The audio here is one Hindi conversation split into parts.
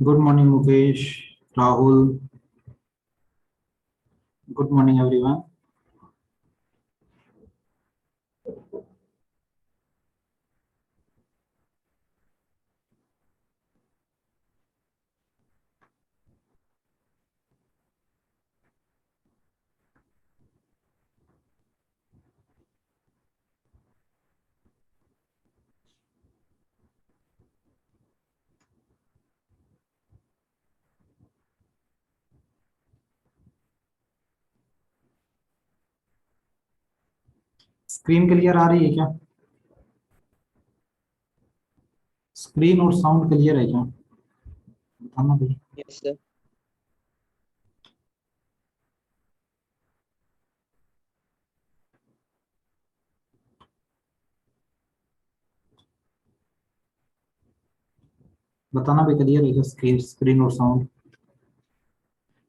Good morning Mukesh, Rahul. Good morning everyone. Screen clear आ रही है क्या? स्क्रीन और साउंड क्लियर है क्या? बताना भाई। Yes sir. बताना भाई, क्लियर है क्या? स्क्रीन और साउंड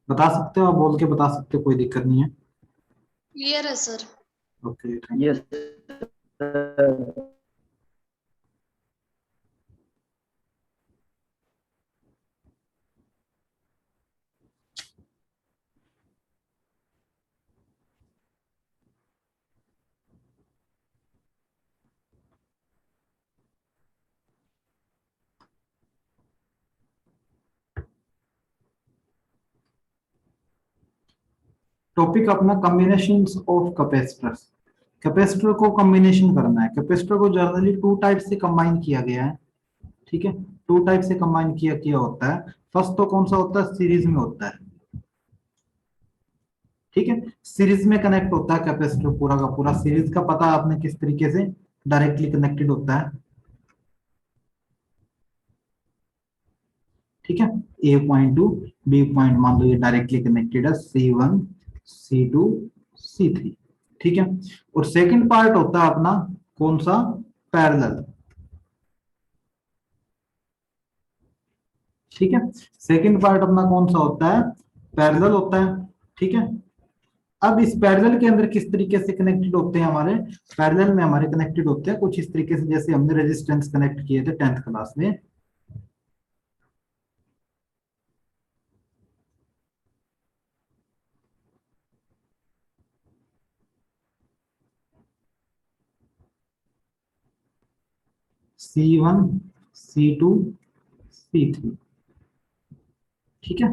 बता सकते हो, आप बोल के बता सकते हो, कोई दिक्कत नहीं है। क्लियर है sir. Okay, thank you. Yes sir. Topic अपना कॉम्बिनेशन ऑफ कैपेसिटर्स। कैपेसिटर को कॉम्बिनेशन करना है। कैपेसिटर को जनरली टू टाइप से कंबाइन किया गया है। ठीक है, टू टाइप से कंबाइन किया किया होता है। फर्स्ट तो कौन सा होता है? सीरीज में होता है। ठीक है, सीरीज में कनेक्ट होता है कैपेसिटर, पूरा का पूरा सीरीज का पता है आपने किस तरीके से डायरेक्टली कनेक्टेड होता है। ठीक है, ए पॉइंट टू बी पॉइंट, मान लो ये डायरेक्टली कनेक्टेड है, C1 C2 C3। ठीक है, और सेकंड पार्ट होता है अपना कौन सा? पैरेलल। ठीक है, सेकंड पार्ट अपना कौन सा होता है? पैरेलल होता है। ठीक है, अब इस पैरेलल के अंदर किस तरीके से कनेक्टेड होते हैं? हमारे पैरेलल में हमारे कनेक्टेड होते हैं कुछ इस तरीके से, जैसे हमने रेजिस्टेंस कनेक्ट किए थे 10th क्लास में। C1 C2 C3। ठीक है,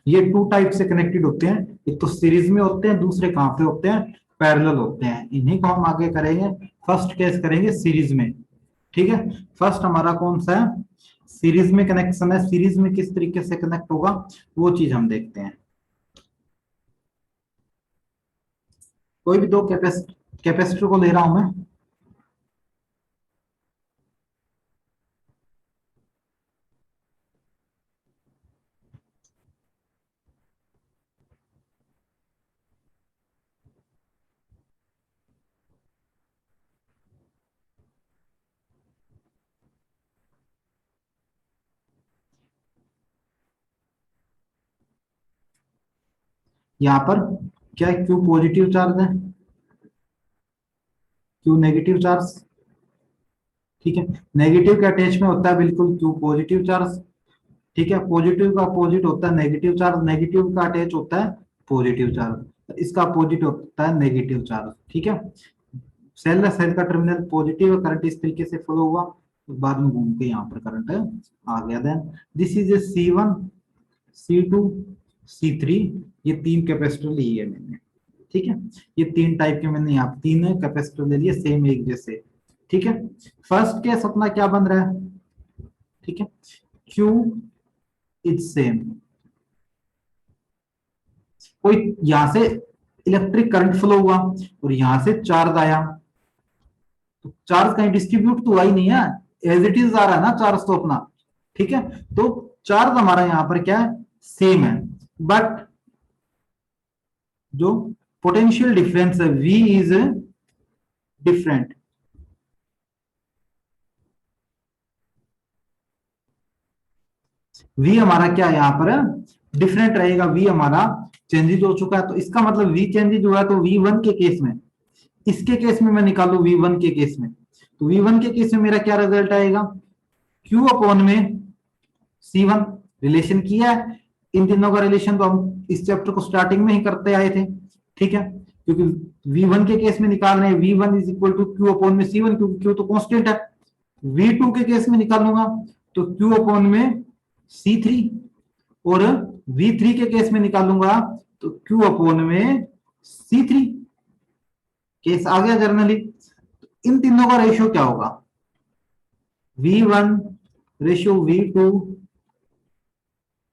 ये टू टाइप से कनेक्टेड होते हैं। एक तो सीरीज में होते हैं, दूसरे कहां पे होते हैं? पैरेलल होते हैं। इन्हीं को हम आगे करेंगे। फर्स्ट केस करेंगे सीरीज में। ठीक है, फर्स्ट हमारा कौन सा है? सीरीज में कनेक्शन है। सीरीज में किस तरीके से कनेक्ट होगा वो चीज हम देखते हैं। कोई भी दो कैपेसिटर को ले रहा हूं मैं। यहां पर क्या है? क्यू पॉजिटिव चार्ज है, क्यू नेगेटिव चार्ज। ठीक है, नेगेटिव के अटैच में होता है बिल्कुल क्यू पॉजिटिव चार्ज। ठीक है, पॉजिटिव का अपोजिट होता है नेगेटिव चार्ज, नेगेटिव का अटैच होता है पॉजिटिव चार्ज, इसका अपोजिट होता है नेगेटिव चार्ज। ठीक है, सेल का टर्मिनल पॉजिटिव है, करंट इस तरीके से फ्लो हुआ, तो बाद में घूम के यहाँ पर करंट आ गया। Then this is a C1 C2 C3। ये तीन कैपेसिटर लिए है मैंने। ठीक है, ये तीन टाइप के मैंने यहाँ तीन कैपेसिटर ले लिए, सेम एक जैसे। ठीक है, फर्स्ट केस अपना क्या बन रहा है? ठीक है, Q इज सेम। कोई यहां से इलेक्ट्रिक करंट फ्लो हुआ और यहां से चार्ज आया, तो चार्ज कहीं डिस्ट्रीब्यूट तो हुआ ही नहीं है, एज इट इज आ रहा है ना चार्ज तो अपना। ठीक है, तो चार्ज हमारा यहां पर क्या है? सेम है, बट जो पोटेंशियल डिफरेंस है V इज डिफरेंट। V हमारा क्या है यहाँ पर? डिफरेंट रहेगा। V हमारा चेंजेज हो चुका है, तो इसका मतलब V चेंजेज हुआ है, तो V1 के केस में, इसके केस में मैं निकालू V1 के केस में, तो V1 के केस में मेरा क्या रिजल्ट आएगा? Q अपॉन में C1। रिलेशन किया है। इन तीनों का रिलेशन तो हम इस चैप्टर को स्टार्टिंग में ही करते आए थे, ठीक है, क्योंकि V1 के केस में निकाल रहे हैं V1 is equal to Q upon में C1, क्योंकि Q तो कांस्टेंट है। V2 के केस में निकालूंगा तो Q अपॉन में C3, और V3 के केस में निकालूंगा तो Q अपॉन में C3। केस आ गया जर्नली। इन तीनों का रेशियो क्या होगा? V1 रेशियो V2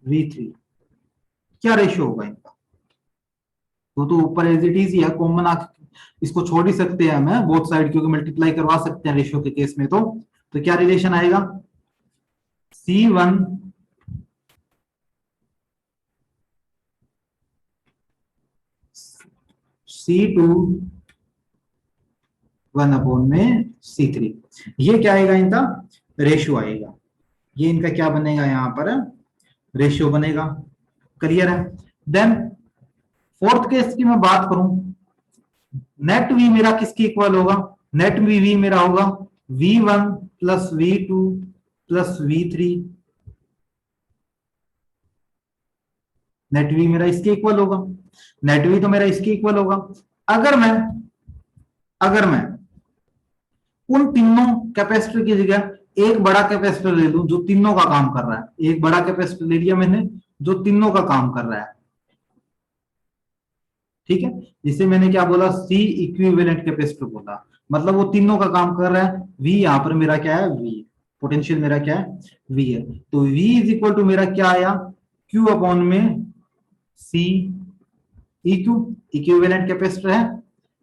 V3, क्या रेशियो होगा इनका? तो ऊपर एज इट इज ही है, कॉमन इसको छोड़ ही सकते हैं हम बोथ साइड, क्योंकि मल्टीप्लाई करवा सकते हैं रेशियो के केस में। तो क्या रिलेशन आएगा? C1 C2 1 अपॉन में C3, ये क्या आएगा? इनका रेशियो आएगा। ये इनका क्या बनेगा? यहां पर रेशियो बनेगा। क्लियर है? देन फोर्थ केस की मैं बात करूं, नेट वी मेरा किसकी इक्वल होगा? नेट वी मेरा होगा V1 plus V2 plus V3। Net we मेरा इसके इक्वल होगा। नेट वी तो मेरा इसके इक्वल होगा। अगर मैं उन तीनों कैपेसिटर की जगह एक बड़ा कैपेसिटर ले लूं जो तीनों का काम कर रहा है, एक बड़ा कैपेसिटर ले लिया मैंने जो तीनों का काम कर रहा है, ठीक है, जिसे मैंने क्या बोला? सी इक्विवेलेंट कैपेसिटर बोला, मतलब वो तीनों का काम कर रहा है। V यहां पर मेरा क्या है? V, पोटेंशियल मेरा क्या है? V है। तो V इज इक्वल टू मेरा क्या आया? Q अपॉन में C EQ, इक्विवेलेंट कैपेसिटर है।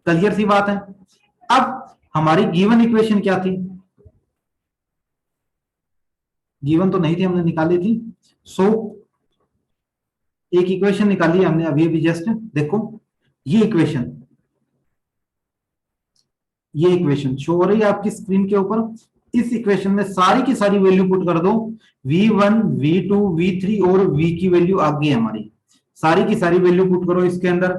क्लियर सी बात है। अब हमारी गिवन इक्वेशन क्या थी? गिवन तो नहीं थी, हमने निकाली थी। सो एक इक्वेशन निकाली हमने अभी अभी जस्ट, देखो ये इक्वेशन शो हो रही है आपकी स्क्रीन के ऊपर। इस इक्वेशन में सारी की सारी वैल्यू पुट कर दो, V1 V2 V3 और V की वैल्यू आ गई हमारी। सारी की सारी वैल्यू पुट करो इसके अंदर,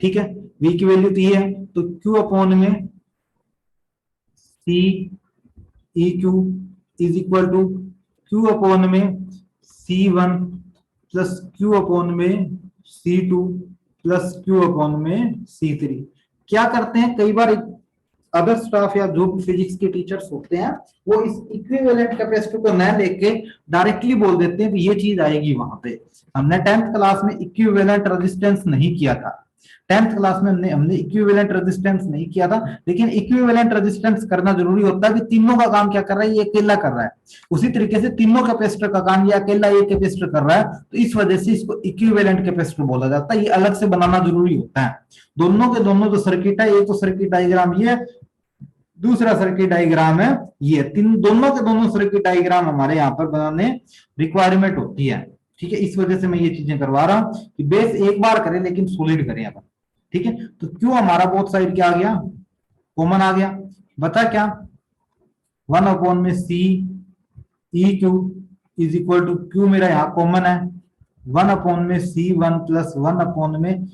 ठीक है। V की वैल्यू तो ये है, तो Q अपॉन में C EQ is equal to Q upon में C1 प्लस Q अपॉन में C2 प्लस Q अपॉन में C3। क्या करते हैं कई बार अदर स्टाफ या जो भी फिजिक्स के टीचर्स होते हैं, वो इस इक्विवेलेंट कैपेसिटर को न लेके डायरेक्टली बोल देते हैं कि ये चीज आएगी वहां पे। हमने 10th क्लास में इक्विवेलेंट रेजिस्टेंस नहीं किया था। 10th क्लास में हमने इक्विवेलेंट रेजिस्टेंस नहीं किया था, लेकिन इक्विवेलेंट रेजिस्टेंस करना जरूरी होता है कि तीनों का काम क्या कर रहा है? ये अकेला कर रहा है। उसी तरीके से तीनों कैपेसिटर का काम ये अकेला ये कैपेसिटर कर रहा है, तो इस वजह से इसको इक्विवेलेंट कैपेसिटर बोला जाता है। ये अलग से बनाना जरूरी होता है। दोनों के दोनों जो सर्किट है, एक तो सर्किट डायग्राम ये, दूसरा सर्किट डायग्राम है ये, दोनों के दोनों सर्किट डायग्राम हमारे यहाँ पर बनाने रिक्वायरमेंट होती है, ठीक है। इस वजह से मैं ये चीजें करवा रहा हूं कि बेस एक बार करें लेकिन सॉलिड करें अपन, ठीक है। तो क्यों हमारा बोथ साइड क्या आ गया? कॉमन आ गया। बता क्या? 1 अपॉन में C EQ is equal to Q मेरा यहाँ कॉमन है 1 अपॉन में C1 प्लस 1 अपॉन में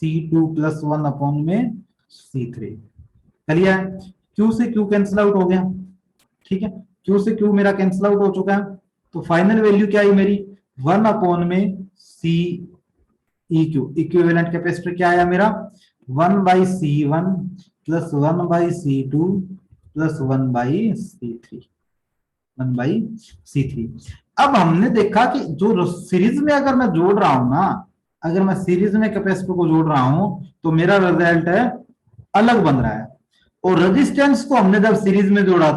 C2 प्लस 1 अपॉन में C3। क्लियर है? Q से Q कैंसिल आउट हो गया, ठीक है। Q से Q मेरा कैंसिल आउट हो चुका है, तो फाइनल वैल्यू क्या आई मेरी? 1 अपॉन में C EQ, इक्विवेलेंट कैपेसिटर क्या आया मेरा? 1 by C1 plus 1 by C2 plus 1 by C3, 1 by C3। अब हमने देखा कि जो सीरीज में अगर मैं जोड़ रहा हूं ना, अगर मैं सीरीज में कैपेसिटर को जोड़ रहा हूं तो मेरा रिजल्ट है अलग बन रहा है। और रेजिस्टेंस को हमने जब सीरीज में जोड़ा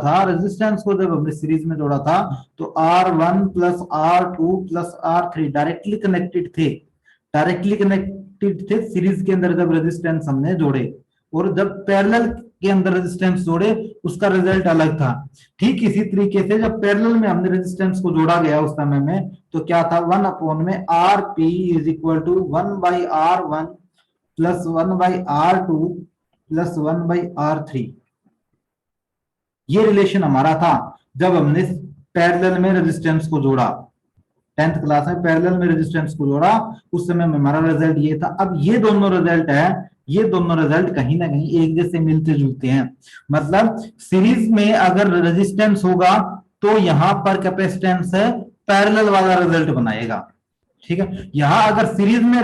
था, तो R1 plus R2 plus R3 directly connected थे सीरीज के अंदर जब रेजिस्टेंस हमने जोड़े, और जब पैरेलल के अंदर रेजिस्टेंस जोड़े उसका रिजल्ट अलग था। ठीक इसी तरीके से जब पैरेलल में हमने रेजिस्टेंस को जोड़ा गया उस समय में, तो क्या था? 1 अपॉन में RP is equal to 1 by R1 plus 1 by R2 plus 1 by R3। ये रिलेशन हमारा था जब हमने पैरेलल में रेजिस्टेंस को जोड़ा। 10th क्लास में पैरेलल में रेजिस्टेंस को जोड़ा, उस समय में हमारा रिजल्ट ये था। अब ये दोनों रिजल्ट कहीं ना कहीं एक जैसे मिलते जुलते हैं। मतलब सीरीज में अगर रेजिस्टेंस होगा तो यहां पर कैपेसिटेंस पैरेलल वाला रिजल्ट बनाएगा। ठीक है, यहां अगर सीरीज में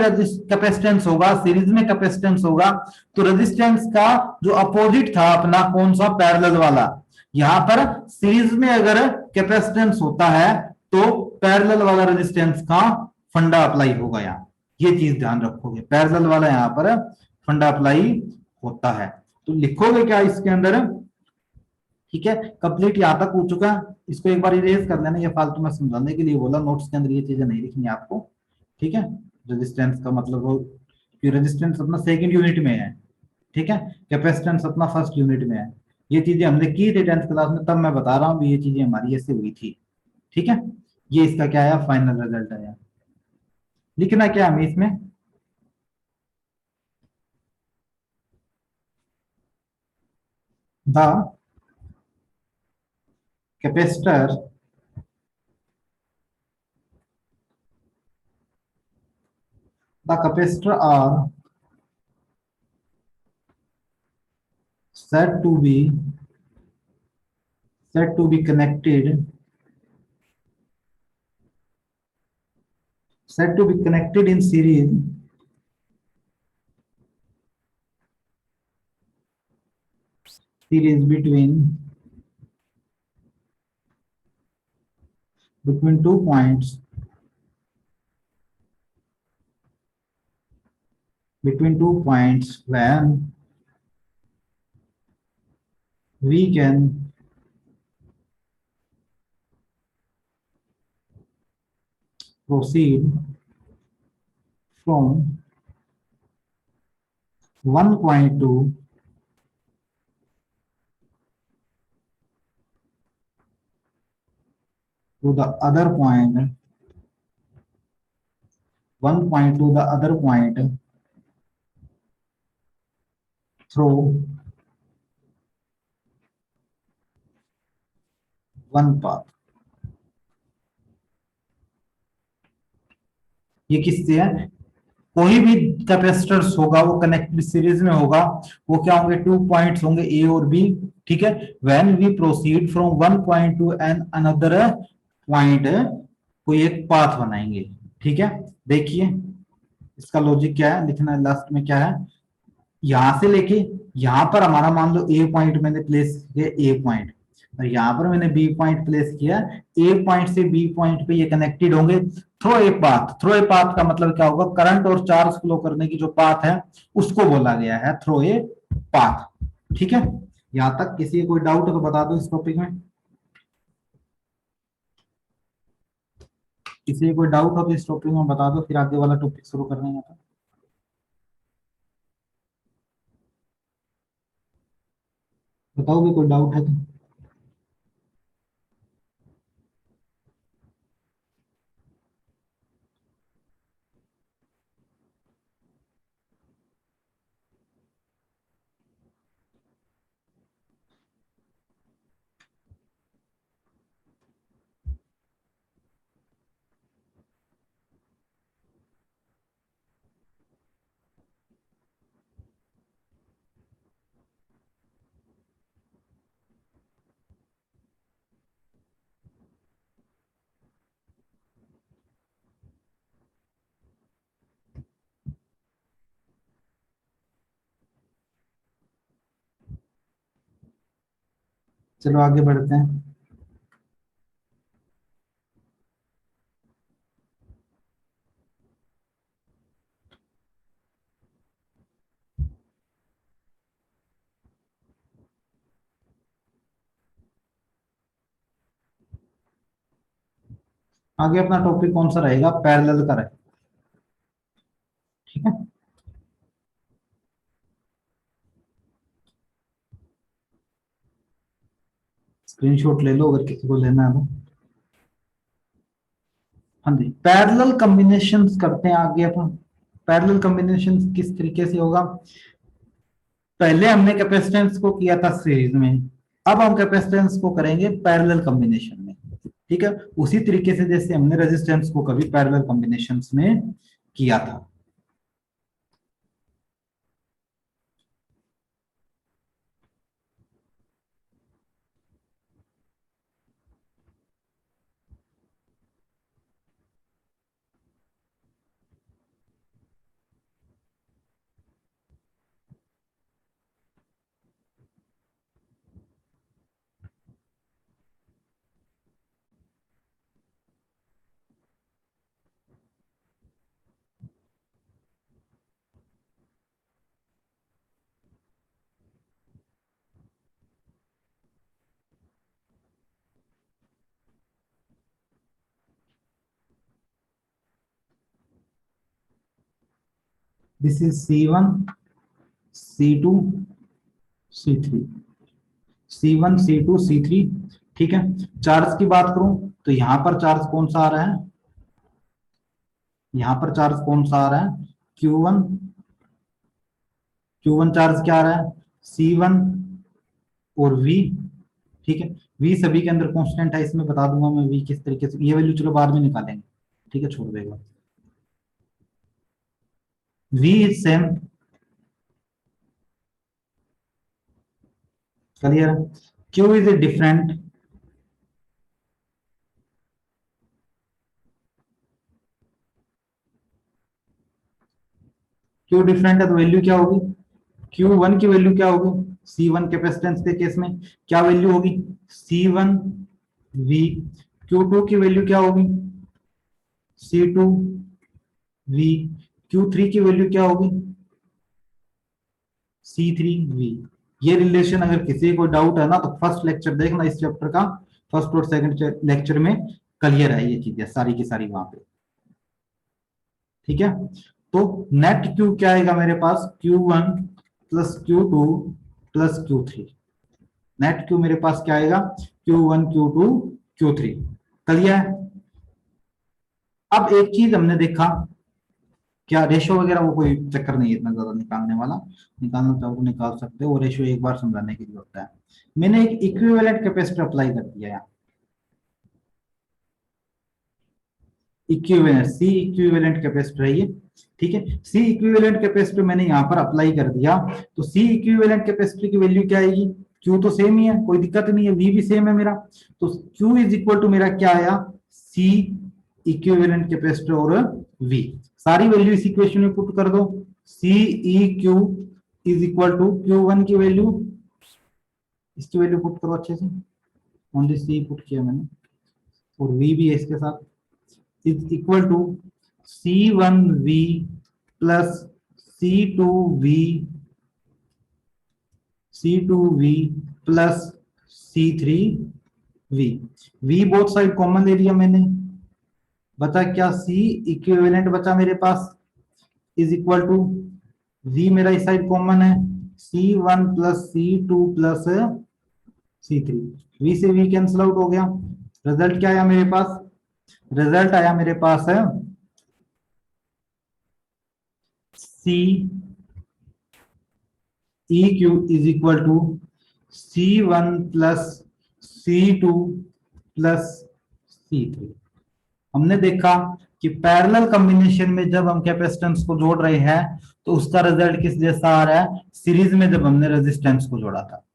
कैपेसिटेंस होगा, सीरीज में कैपेसिटेंस होगा, तो रेजिस्टेंस का जो अपोजिट था अपना कौन सा, पैरेलल वाला। यहां पर सीरीज में अगर कैपेसिटेंस होता है तो पैरेलल वाला रेजिस्टेंस का फंडा अप्लाई होगा यहाँ। ये चीज ध्यान रखोगे, पैरेलल वाला यहाँ पर फंडा अप्लाई होता है। तो लिखोगे क्या इसके अंदर, ठीक है। कंप्लीट यहां तक हो चुका है, इसको एक बार इरेज कर लेना, ये फालतू में समझाने के लिए बोला, नोट्स के अंदर ये चीजें नहीं लिखनी है आपको। ठीक है, रेजिस्टेंस का मतलब वो कि रेजिस्टेंस अपना सेकंड यूनिट में है, ठीक है, कैपेसिटेंस अपना फर्स्ट यूनिट में है। ये चीजें हमने की थी 10th क्लास में, तब मैं बता रहा हूँ ये चीजें हमारी ऐसे हुई थी। ठीक है, ये इसका क्या आया, फाइनल रिजल्ट आया। लिखना क्या हमें इसमें, the capacitor are said to be connected, in series between 2 points, when we can proceed from one point to the other point, through one path। ये किससे है, कोई भी कैपेसिटर्स होगा वो कनेक्टेड सीरीज में होगा, वो क्या होंगे, 2 पॉइंट्स होंगे ए और बी। ठीक है, when we proceed from one point to an another point, कोई एक पाथ बनाएंगे। ठीक है, देखिए इसका लॉजिक क्या है, लिखना है लास्ट में क्या है, यहां से लेके यहां पर हमारा मान लो ए पॉइंट मैंने प्लेस किया, ए पॉइंट, और यहां पर मैंने बी पॉइंट प्लेस किया। ए पॉइंट से बी पॉइंट पे ये कनेक्टेड होंगे through a path. Through a path का मतलब क्या होगा, करंट और चार्ज फ्लो करने की जो पाथ है उसको बोला गया है थ्रो ए पाथ। ठीक है, यहां तक किसी कोई डाउट है तो बता दो इस टॉपिक में, किसी कोई डाउट हो तो इस टॉपिक में बता दो, फिर आगे वाला टॉपिक शुरू कर देंगे। बताओगे कोई डाउट है तो। चलो आगे बढ़ते हैं। आगे अपना टॉपिक कौन सा रहेगा, पैरेलल का रहेगा। ठीक है, स्क्रीनशॉट ले लो अगर किसी को लेना है तो। हाँ जी, पैरेलल कॉम्बिनेशन करते हैं आगे अपन। पैरेलल कॉम्बिनेशन किस तरीके से होगा, पहले हमने कैपेसिटेंस को किया था सीरीज में, अब हम कैपेसिटेंस को करेंगे पैरेलल कॉम्बिनेशन में। ठीक है, उसी तरीके से जैसे हमने रेजिस्टेंस को कभी पैरेलल कॉम्बिनेशन में किया था। This is C1 C2 C3, C1 C2 C3। ठीक है, चार्ज की बात करूं तो यहां पर चार्ज कौन सा आ रहा है, यहां पर चार्ज कौन सा आ रहा है, Q1। Q1 चार्ज क्या आ रहा है, C1 और V। ठीक है, V सभी के अंदर कांस्टेंट है, इसमें बता दूंगा मैं V किस तरीके से, ये वैल्यू चलो बाद में निकालेंगे। ठीक है, छोड़ देगा। V is same, clear. Q is a different, Q different है तो वैल्यू क्या होगी, Q1 की वैल्यू क्या होगी, C1 कैपेसिटेंस के केस में क्या वैल्यू होगी, C1 V। Q2 की वैल्यू क्या होगी, C2 V। Q3 की वैल्यू क्या होगी, C3 V। ये रिलेशन अगर किसी को डाउट है ना तो फर्स्ट लेक्चर देखना इस चैप्टर का, फर्स्ट और सेकंड लेक्चर में क्लियर है ये चीजें सारी की सारी वहां पे। ठीक है, तो नेट क्यू क्या आएगा मेरे पास, Q1 plus Q2 plus Q3। Net Q मेरे पास क्या आएगा, Q1 Q2 Q3। क्लियर है। अब एक चीज हमने देखा, क्या रेशो वगैरह वो कोई चक्कर नहीं है इतना ज्यादा निकालने वाला, निकालना चाहो तो निकाल सकते हो, वो रेशो एक बार समझाने की जरूरत है। मैंने एक इक्विवेलेंट कैपेसिटर अप्लाई कर दिया है, इक्विवेलेंट सी इक्विवेलेंट कैपेसिटर है ये। ठीक है, सी इक्विवेलेंट कैपेसिटर मैंने यहां पर अप्लाई कर दिया, तो सी इक्विवेलेंट कैपेसिटर की वैल्यू क्या आएगी, क्यू तो सेम ही है, कोई दिक्कत नहीं है, वी भी सेम है मेरा, तो क्यू इज इक्वल टू मेरा क्या आया, सी इक्विवेलेंट कैपेसिटर और वी। सारी वैल्यू इस इक्वेशन में पुट कर दो, C E Q is equal to Q1 की वैल्यू, इसकी वैल्यू पुट करो अच्छे से, ओनली सी पुट किया मैंने, और वी भी है इसके साथ, is equal to C1V plus C2V, C2V plus C3V। V both side common ले लिया मैंने, बचा क्या, C इक्विवेलेंट बचा मेरे पास, इज इक्वल टू V मेरा इस साइड कॉमन है, C1 plus C2 plus C3। V से V कैंसिल आउट हो गया, रिजल्ट क्या आया मेरे पास, रिजल्ट आया मेरे पास है C E Q is equal to C1 plus C2 plus C3। हमने देखा कि पैरेलल कॉम्बिनेशन में जब हम कैपेसिटेंस को जोड़ रहे हैं तो उसका रिजल्ट किस जैसा आ रहा है, सीरीज में जब हमने रेजिस्टेंस को जोड़ा था,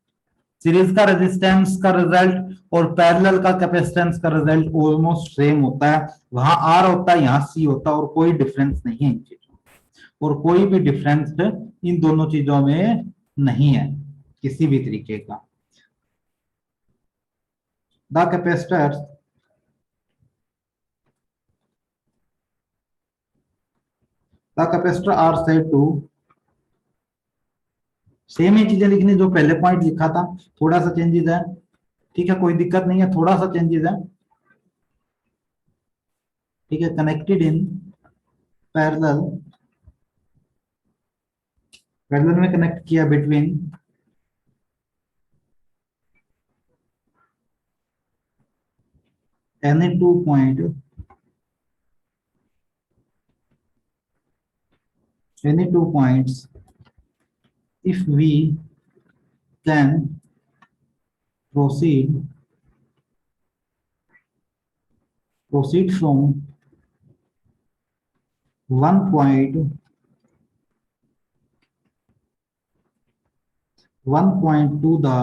सीरीज का रेजिस्टेंस का रिजल्ट और पैरेलल का कैपेसिटेंस का रिजल्ट ऑलमोस्ट सेम होता है, वहां आर होता है यहाँ सी होता है, और कोई डिफरेंस नहीं है इन चीजों में, और कोई भी डिफरेंस इन दोनों चीजों में नहीं है किसी भी तरीके का। The capacitor are said to, same ही चीजें लिखनी जो पहले पॉइंट लिखा था, थोड़ा सा चेंजेस है। ठीक है, कोई दिक्कत नहीं है, थोड़ा सा चेंजेस है। ठीक है, कनेक्टेड इन पैरेलल, पैरेलल में कनेक्ट किया between any two point, any 2 points if we can proceed from one point to the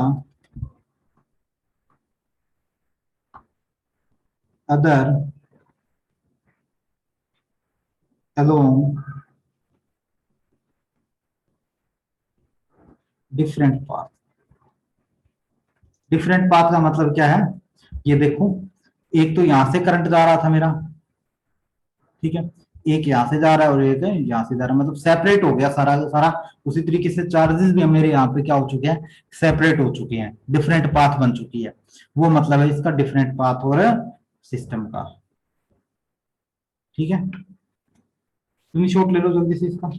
other along different path. Different path का मतलब क्या है, ये देखो, एक तो यहां से करंट जा रहा था मेरा, ठीक है, एक यहां से जा रहा है और एक यहां से जा रहा है, मतलब सेपरेट हो गया सारा का सारा। उसी तरीके से चार्जेस भी मेरे यहाँ पे क्या हो चुके हैं, सेपरेट हो चुके हैं, डिफरेंट पाथ बन चुकी है, वो मतलब है इसका डिफरेंट पाथ और सिस्टम का। ठीक है, स्क्रीनशॉट ले लो जल्दी से इसका।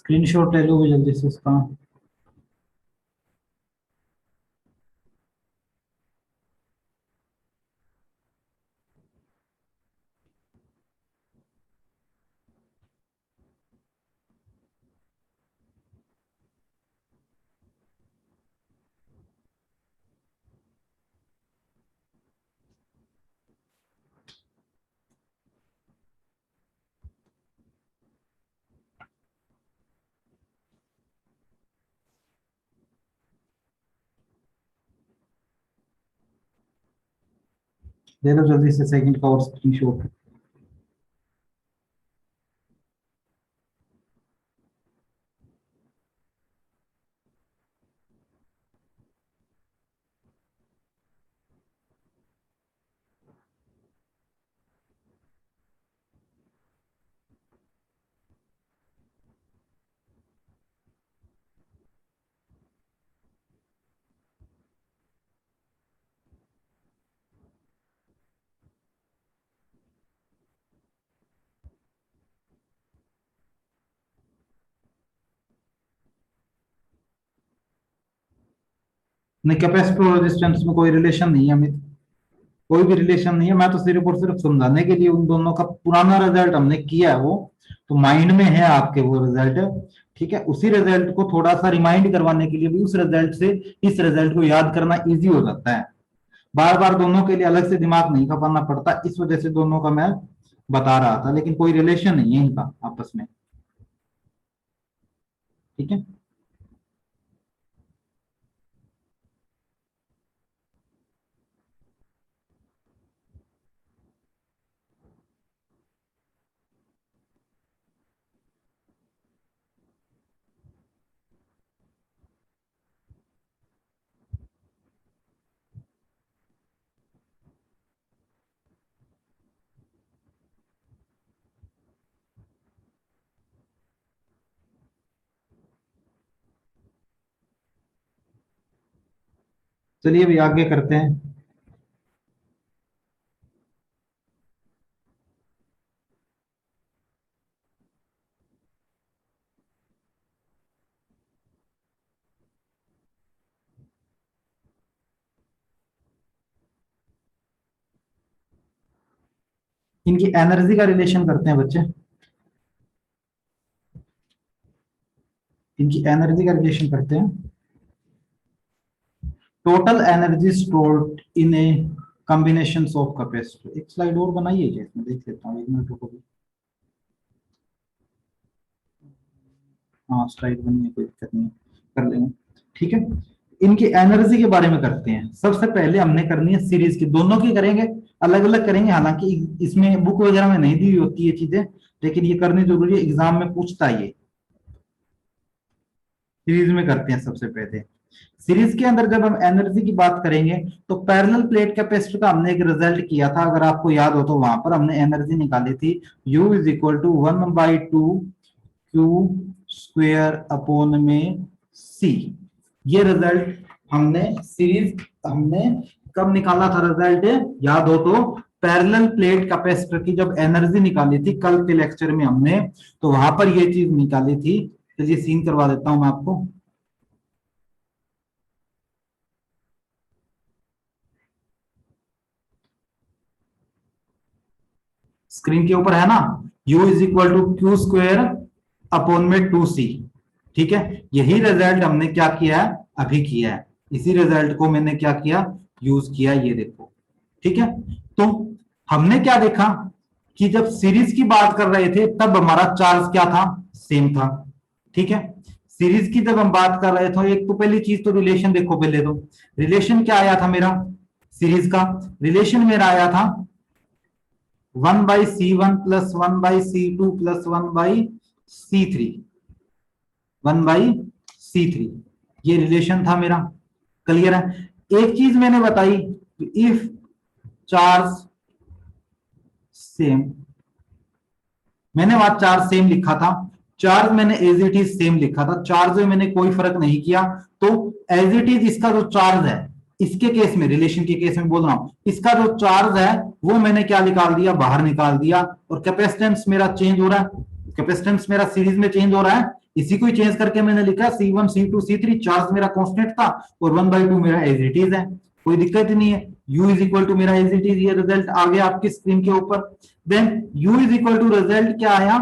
स्क्रीनशॉट ले लो भी जल्दी से इसका। ले लो जल्दी से सेकंड का और स्क्रीनशॉट। नहीं, कैपेसिटर और रेजिस्टेंस में कोई रिलेशन नहीं है अमित, कोई भी रिलेशन नहीं है। मैं तो सिर्फ और सिर्फ समझाने के लिए उन दोनों का पुराना रिजल्ट हमने किया है, वो तो माइंड में है आपके वो रिजल्ट। ठीक है, उसी रिजल्ट को थोड़ा सा रिमाइंड करवाने के लिए भी उस रिजल्ट से इस रिजल्ट को याद करना इजी हो जाता है। बार बार दोनों के लिए अलग से दिमाग नहीं खपाना पड़ता, इस वजह से दोनों का मैं बता रहा था, लेकिन कोई रिलेशन नहीं है इनका आपस में। ठीक है, चलिए अभी आगे करते हैं। इनकी एनर्जी का रिलेशन करते हैं बच्चे, इनकी एनर्जी का रिलेशन करते हैं। Total energy stored in a combination of capacitor. एक स्लाइड और बनाइए जी, इसमें देख लेता हूँ, एक मिनट रुको भी। हाँ स्लाइड बनी है, कोई दिक्कत नहीं है, कर लेंगे। ठीक है, इनकी एनर्जी के बारे में करते हैं। सबसे पहले हमने करनी है सीरीज की, दोनों की करेंगे, अलग अलग करेंगे। हालांकि इसमें बुक वगैरह में नहीं दी हुई होती है चीजें, लेकिन ये करनी जरूरी है, एग्जाम में पूछता है ये। सीरीज में करते हैं सबसे पहले। सीरीज के अंदर जब हम एनर्जी की बात करेंगे तो पैरेलल प्लेट कैपेसिटर का हमने एक रिजल्ट किया था, अगर आपको याद हो तो वहां पर हमने एनर्जी निकाली थी, U is equal to 1/2 Q square upon में C। ये रिजल्ट हमने सीरीज हमने कब निकाला था रिजल्ट, याद हो तो पैरेलल प्लेट कैपेसिटर की जब एनर्जी निकाली थी कल के लेक्चर में हमने, तो वहां पर ये चीज निकाली थी। चलिए सीन करवा देता हूं मैं आपको। स्क्रीन के ऊपर है ना, U is equal to Q square upon में 2C। ठीक है, यही रिजल्ट हमने क्या किया है, अभी किया है। इसी रिजल्ट को मैंने क्या किया, यूज किया, ये देखो। ठीक है, तो हमने क्या देखा कि जब सीरीज की बात कर रहे थे तब हमारा चार्ज क्या था, सेम था। ठीक है, सीरीज की जब हम बात कर रहे थे, एक तो पहली चीज तो रिलेशन देखो, पहले तो रिलेशन क्या आया था मेरा, सीरीज का रिलेशन मेरा आया था 1/C1 plus 1/C2 plus 1/C3, 1/C3, ये रिलेशन था मेरा। क्लियर है। एक चीज मैंने बताई, इफ चार्ज सेम, मैंने वहां चार्ज सेम लिखा था, चार्ज मैंने एज इट इज सेम लिखा था, चार्ज में मैंने कोई फर्क नहीं किया। तो एज इट इज इसका जो चार्ज है, इसके केस में, रिलेशन के केस में बोल रहा हूं, इसका जो चार्ज है वो मैंने क्या निकाल दिया, बाहर निकाल दिया। और कैपेसिटेंस मेरा चेंज हो रहा है, कैपेसिटेंस मेरा सीरीज में चेंज हो रहा है, इसी को ही चेंज करके मैंने लिखा C1 C2 C3, चार्ज मेरा कांस्टेंट था और 1/2 मेरा एज इट इज है, कोई दिक्कत ही नहीं है। U इज इक्वल टू मेरा एज इट इज, ये रिजल्ट आ गया आपकी स्क्रीन के ऊपर। Then U is equal to result क्या आया,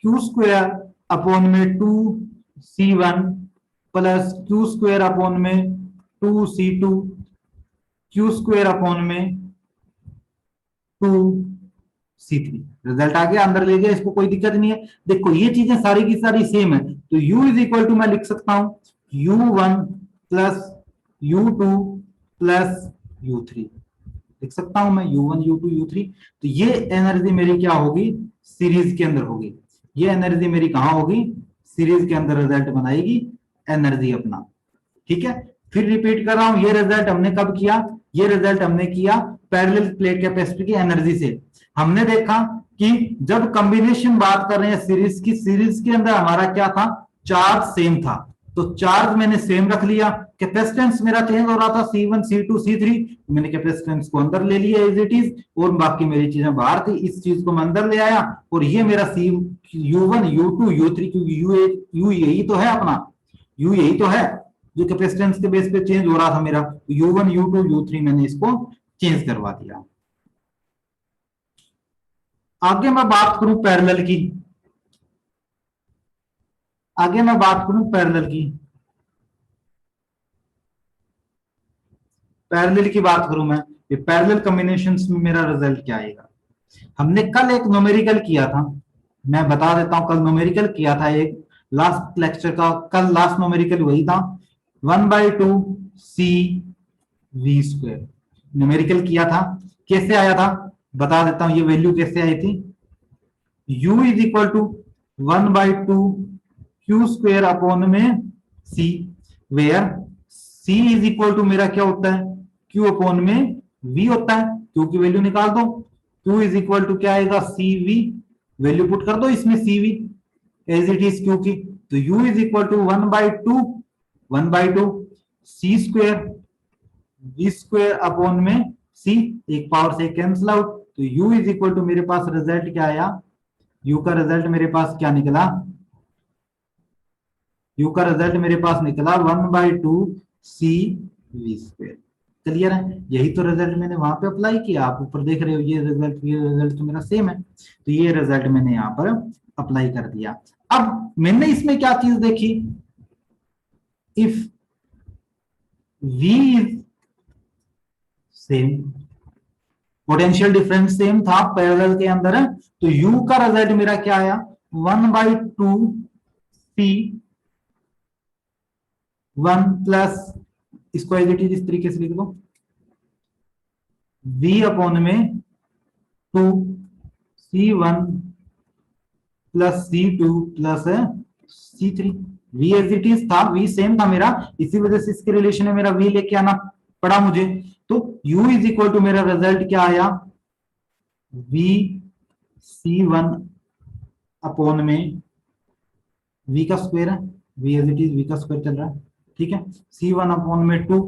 Q स्क्वायर अपॉन में 2C1 plus Q square upon में 2C2 Q स्क्वायर अपॉन में 2C3। रिजल्ट आ गया, अंदर ले गया, इसको कोई दिक्कत नहीं है। देखो ये चीजें सारी की सारी सेम है, तो U इज इक्वल टू मैं लिख सकता हूं U1 plus U2 plus U3, लिख सकता हूं मैं U1 U2 U3। तो ये एनर्जी मेरी क्या होगी, सीरीज के अंदर होगी। ये एनर्जी मेरी कहां होगी, सीरीज के अंदर रिजल्ट बनाएगी एनर्जी अपना। ठीक है, फिर रिपीट कर रहा हूं, ये रिजल्ट हमने कब किया, ये रिजल्ट हमने किया पैरेलल प्लेट कैपेसिटर की एनर्जी से। हमने देखा कि जब कॉम्बिनेशन बात कर रहे हैं सीरीज की, सीरीज के अंदर हमारा क्या था, चार्ज सेम था, तो चार्ज मैंने सेम रख लिया। कैपेसिटेंस मेरा चेंज हो रहा था C1 C2 C3, मैंने कैपेसिटेंस को अंदर ले लिया एज इट इज, और बाकी मेरी चीजें बाहर थी, इस चीज को मैं अंदर ले आया। और ये मेरा U1 U2 U3, क्योंकि U यही तो है अपना, U यही तो है जो कैपेसिटेंस के बेस पे चेंज हो रहा था मेरा, U1 U2 U3 मैंने इसको चेंज करवा दिया। आगे मैं बात करूं पैरेलल की, आगे मैं बात करूं पैरेलल की, पैरेलल की बात करूं मैं, ये पैरेलल कॉम्बिनेशंस में मेरा रिजल्ट क्या आएगा। हमने कल एक न्यूमेरिकल किया था, मैं बता देता हूं, कल न्यूमेरिकल किया था एक, लास्ट लेक्चर का कल लास्ट न्यूमेरिकल वही था, 1/2 CV स्क्वायर न्यूमेरिकल किया था। कैसे आया था बता देता हूं, ये वैल्यू कैसे आई थी, U is equal to 1/2 Q square upon में C, where C is equal to मेरा क्या होता है, Q अपॉन में V होता है, Q की वैल्यू निकाल दो, Q इज इक्वल टू क्या आएगा CV, वैल्यू पुट कर दो इसमें CV as it is Q की, तो U is equal to 1/2 C square V square upon में C, एक पावर से कैंसिल आउट, तो U इज इक्वल टू मेरे पास रिजल्ट क्या आया, U का रिजल्ट मेरे पास क्या निकला, U का रिजल्ट मेरे पास निकला 1/2 CV स्क्वायर। क्लियर है, यही तो रिजल्ट मैंने वहां पे अप्लाई किया, आप ऊपर देख रहे हो, ये रिजल्ट तो मेरा सेम है, तो ये रिजल्ट मैंने यहाँ पर अप्लाई कर दिया। अब मैंने इसमें क्या चीज देखी, if V is same, potential difference same था पैरेलल के अंदर है, तो U का रिजल्ट मेरा क्या आया, 1/2 C1 प्लस, इसको एज इट इज इस तरीके से लिख दो, V अपॉन में 2 C1 plus C2 plus C3, V as it is था, V सेम था मेरा, इसी वजह से इसके रिलेशन में मेरा V लेके आना पड़ा मुझे। तो U इज इक्वल टू मेरा रिजल्ट क्या आया, V C1 अपॉन में V का स्क्वायर है, V as it is V का स्क्वायर चल रहा है, ठीक है, C1 अपॉन में 2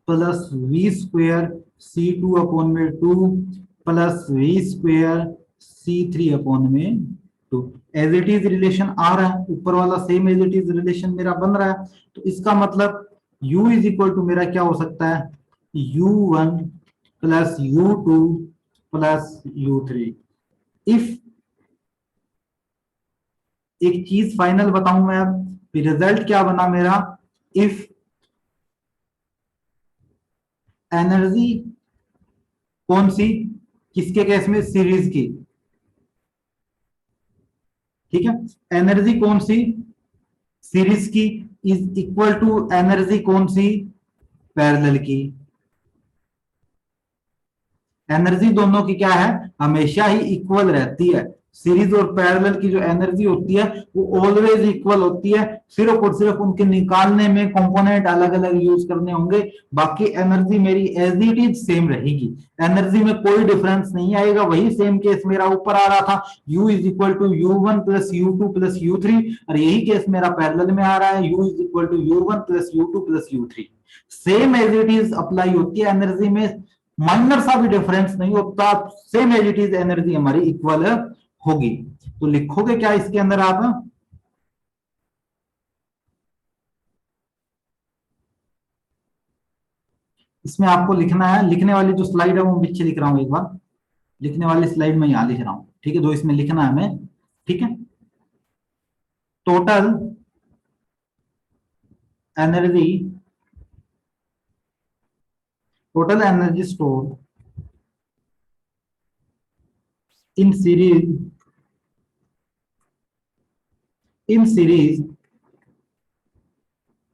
plus V square C2 upon में 2 plus V square C3 upon में 2, एज इट इज रिलेशन आ रहा है, ऊपर वाला same as it is relation मेरा बन रहा है, तो इसका मतलब U इज इक्वल टू मेरा क्या हो सकता है, U1 plus U2 plus U3। If, एक चीज फाइनल बताऊं मैं अब, रिजल्ट क्या बना मेरा, इफ एनर्जी कौन सी, किसके केस में, सीरीज की, ठीक है, एनर्जी कौन सी, सीरीज की, इज इक्वल टू एनर्जी कौन सी, पैरेलल की। एनर्जी दोनों की क्या है, हमेशा ही इक्वल रहती है, सीरीज और पैरेलल की जो एनर्जी होती है वो ऑलवेज इक्वल होती है, सिर्फ और सिर्फ उनके निकालने में कंपोनेंट अलग अलग यूज करने होंगे, बाकी एनर्जी मेरी एज इट इज सेम रहेगी, एनर्जी में कोई डिफरेंस नहीं आएगा। वही सेम केस मेरा ऊपर आ रहा था, U is equal to U1 plus U2 plus U3, और यही केस मेरा पैरेलल में आ रहा है, U is equal to U1 plus U2 plus U3, same as it is apply होती है, एनर्जी में माइनर सा भी डिफरेंस नहीं होता, same as it is energy हमारी इक्वल होगी। तो लिखोगे क्या इसके अंदर आप, इसमें आपको लिखना है, लिखने वाली जो स्लाइड है वो पीछे लिख रहा हूँ एक बार, लिखने वाली स्लाइड में यहाँ लिख रहा हूँ, ठीक है, जो इसमें लिखना है हमें, ठीक है। Total energy, total energy store in series, in series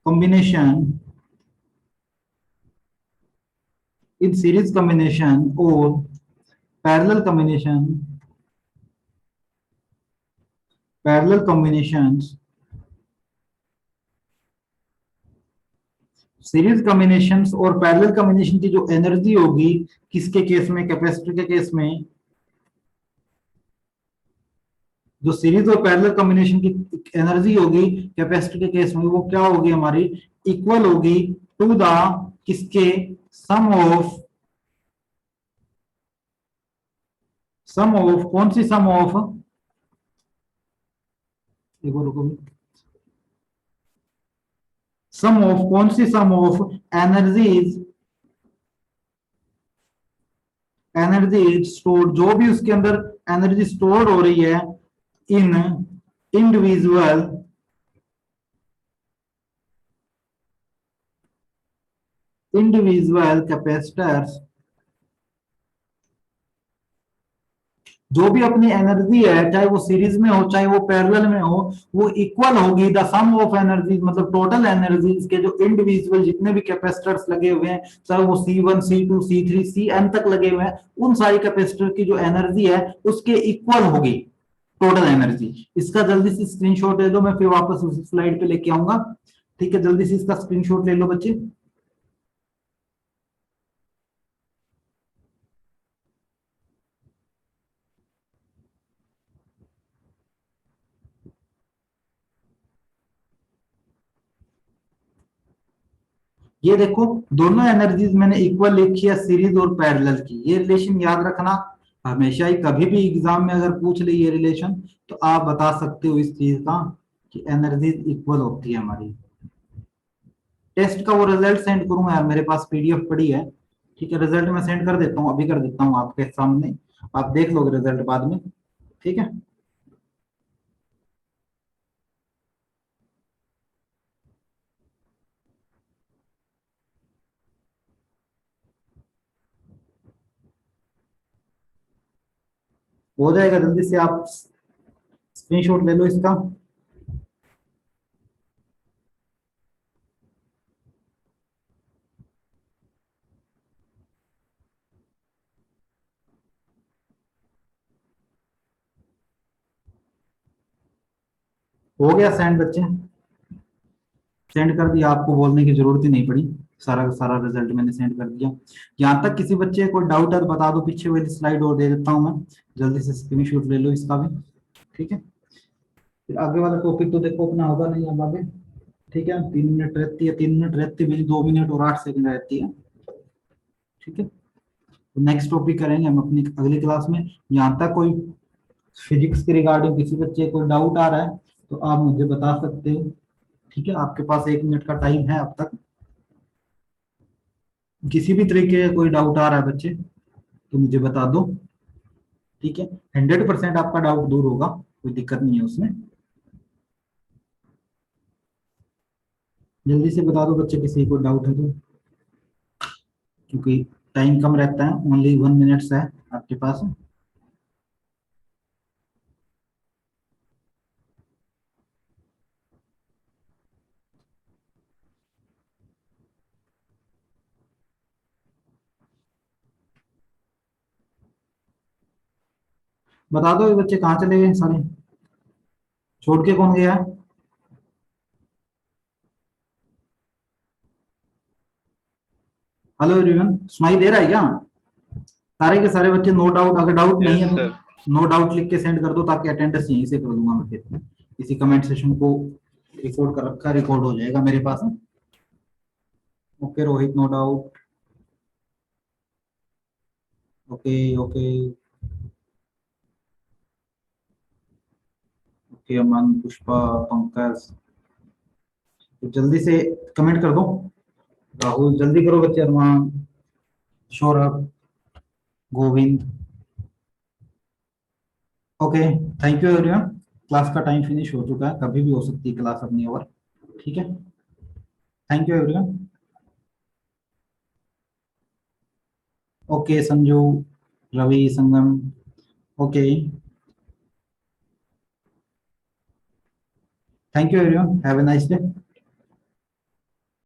combination, in series combination or parallel combination, parallel combinations, series combinations और पैरेलल कॉम्बिनेशन की जो एनर्जी होगी, किसके केस में, कैपेसिटर के केस में, जो सीरीज और पैरेलल कॉम्बिनेशन की एनर्जी होगी कैपेसिटर के केस में, वो क्या होगी हमारी, इक्वल होगी टू द, किसके, सम ऑफ, सम ऑफ, कौन सी सम ऑफ, एक बार रुको, सम ऑफ, कौन सी सम ऑफ एनर्जीज, एनर्जी स्टोर, जो भी उसके अंदर एनर्जी स्टोर हो रही है इन इंडिविजुअल, इंडिविजुअल कैपेसिटर्स, जो भी अपनी एनर्जी है, चाहे वो सीरीज में हो चाहे वो पैरेलल में हो, वो इक्वल होगी द सम ऑफ एनर्जीज, मतलब टोटल एनर्जीज के जो इंडिविजुअल जितने भी कैपेसिटर्स लगे हुए हैं, चाहे वो C1 C2 C3 Cn तक लगे हुए हैं, उन सारी कैपेसिटर की जो एनर्जी है उसके इक्वल होगी टोटल एनर्जी। इसका जल्दी से स्क्रीनशॉट ले लो, मैं फिर वापस उसी स्लाइड पे लेके आऊंगा, ठीक है, जल्दी से इसका स्क्रीनशॉट ले लो बच्चे। ये देखो, दोनों एनर्जीज मैंने इक्वल लिखी है सीरीज और पैरेलल की, ये रिलेशन याद रखना हमेशा ही, कभी भी एग्जाम में अगर पूछ ले ये रिलेशन तो आप बता सकते हो इस चीज का कि एनर्जीज इक्वल होती है हमारी। टेस्ट का वो रिजल्ट सेंड करूंगा यार, मेरे पास पीडीएफ पड़ी है, ठीक है, रिजल्ट मैं सेंड कर देता हूँ, अभी कर देता हूँ आपके सामने, आप देख लोगे रिजल्ट बाद में, ठीक है। हो जाएगा, जल्दी से आप स्क्रीनशॉट ले लो इसका। हो गया सेंड बच्चे, सेंड कर दिया, आपको बोलने की जरूरत ही नहीं पड़ी, सारा का सारा रिजल्ट मैंने सेंड कर दिया। यहाँ तक किसी बच्चे को डाउट है तो बता दो, पीछे वाली स्लाइड और दे देता हूँ मैं, जल्दी से स्क्रीनशॉट ले लो इसका भी, ठीक है। फिर आगे वाला टॉपिक तो देखो अपना होगा नहीं अब आगे, ठीक है, 3 मिनट रहती है, 3 मिनट रहती है, 2 मिनट और 8 सेकंड रहती है, ठीक है। तो नेक्स्ट टॉपिक करेंगे हम अपनी अगली क्लास में। यहाँ तक कोई फिजिक्स के रिगार्डिंग किसी बच्चे को डाउट आ रहा है तो आप मुझे बता सकते हो, ठीक है, आपके पास 1 मिनट का टाइम है अब तक। किसी भी तरीके का कोई डाउट आ रहा है बच्चे तो मुझे बता दो, ठीक है, 100% आपका डाउट दूर होगा, कोई दिक्कत नहीं है उसमें। जल्दी से बता दो बच्चे किसी को डाउट है तो, क्योंकि टाइम कम रहता है, ओनली 1 मिनट्स है आपके पास। बता दो ये बच्चे कहाँ चले गए सारे, छोड़ के कौन गया। हेलो एवरीवन, सुनाई दे रहा है क्या, सारे के सारे बच्चे नो डाउट, अगर डाउट नहीं यस है तो सर। नो डाउट लिख के सेंड कर दो, ताकि अटेंडेंस यहीं से कर दूंगा मैं, फिर इसी कमेंट सेशन को रिकॉर्ड कर रखा, रिकॉर्ड हो जाएगा मेरे पास। Okay Rohit, no doubt, okay okay okay, Aman, Pushpa, Pankaj, तो जल्दी से कमेंट कर दो, राहुल जल्दी करो बच्चे, Armaan, Saurabh, Govind. Okay, thank you everyone. Class का टाइम फिनिश हो चुका है, कभी भी हो सकती है क्लास अपनी ओवर। ठीक है, thank you everyone. Okay Sanju, Ravi, Sangam. Okay, thank you everyone, have a nice day.